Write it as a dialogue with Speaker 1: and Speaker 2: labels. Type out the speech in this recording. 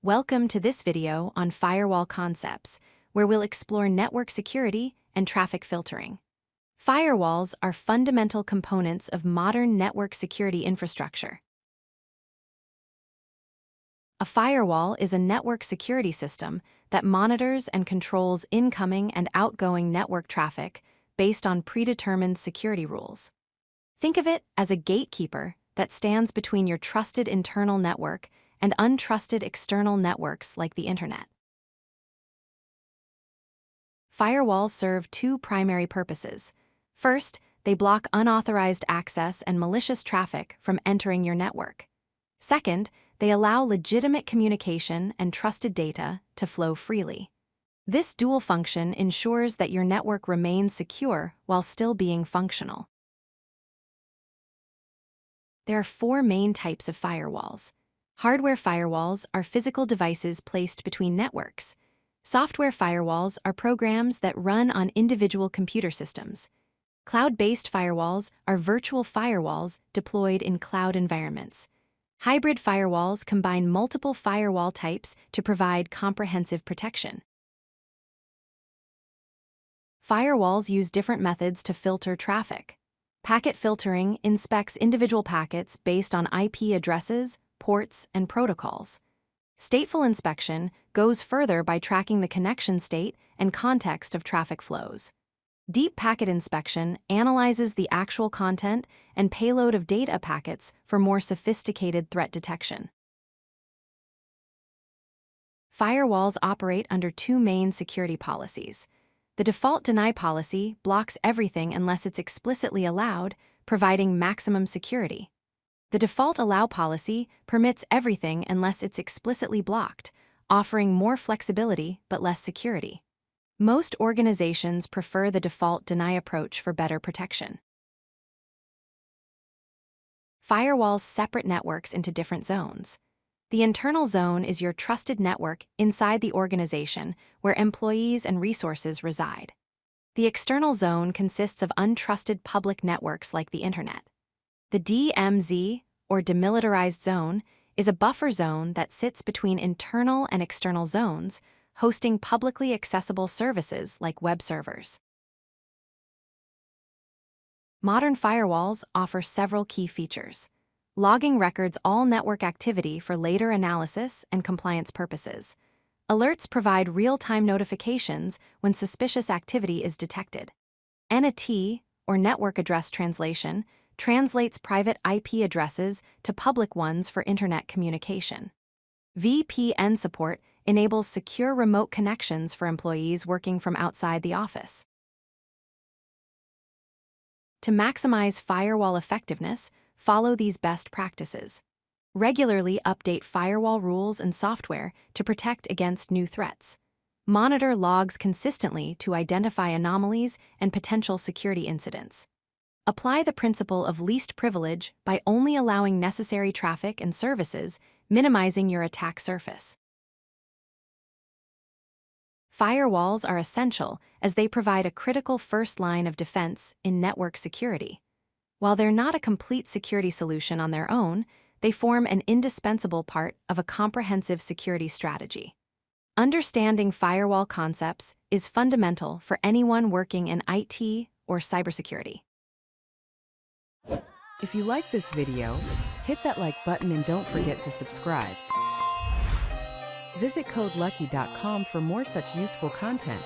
Speaker 1: Welcome to this video on Firewall Concepts, where we'll explore network security and traffic filtering. Firewalls are fundamental components of modern network security infrastructure. A firewall is a network security system that monitors and controls incoming and outgoing network traffic based on predetermined security rules. Think of it as a gatekeeper that stands between your trusted internal network and untrusted external networks like the internet. Firewalls serve two primary purposes. First, they block unauthorized access and malicious traffic from entering your network. Second, they allow legitimate communication and trusted data to flow freely. This dual function ensures that your network remains secure while still being functional. There are four main types of firewalls. Hardware firewalls are physical devices placed between networks. Software firewalls are programs that run on individual computer systems. Cloud-based firewalls are virtual firewalls deployed in cloud environments. Hybrid firewalls combine multiple firewall types to provide comprehensive protection. Firewalls use different methods to filter traffic. Packet filtering inspects individual packets based on IP addresses, ports, and protocols. Stateful inspection goes further by tracking the connection state and context of traffic flows. Deep packet inspection analyzes the actual content and payload of data packets for more sophisticated threat detection. Firewalls operate under two main security policies. The default deny policy blocks everything unless it's explicitly allowed, providing maximum security. The default allow policy permits everything unless it's explicitly blocked, offering more flexibility but less security. Most organizations prefer the default deny approach for better protection. Firewalls separate networks into different zones. The internal zone is your trusted network inside the organization where employees and resources reside. The external zone consists of untrusted public networks like the internet. The DMZ, or demilitarized zone, is a buffer zone that sits between internal and external zones, hosting publicly accessible services like web servers. Modern firewalls offer several key features. Logging records all network activity for later analysis and compliance purposes. Alerts provide real-time notifications when suspicious activity is detected. NAT, or network address translation, translates private IP addresses to public ones for internet communication. VPN Support enables secure remote connections for employees working from outside the office. To maximize firewall effectiveness, follow these best practices. Regularly update firewall rules and software to protect against new threats. Monitor logs consistently to identify anomalies and potential security incidents. Apply the principle of least privilege by only allowing necessary traffic and services, minimizing your attack surface. Firewalls are essential as they provide a critical first line of defense in network security. While they're not a complete security solution on their own, they form an indispensable part of a comprehensive security strategy. Understanding firewall concepts is fundamental for anyone working in IT or cybersecurity.
Speaker 2: If you like this video, hit that like button and don't forget to subscribe. Visit codelucky.com for more such useful content.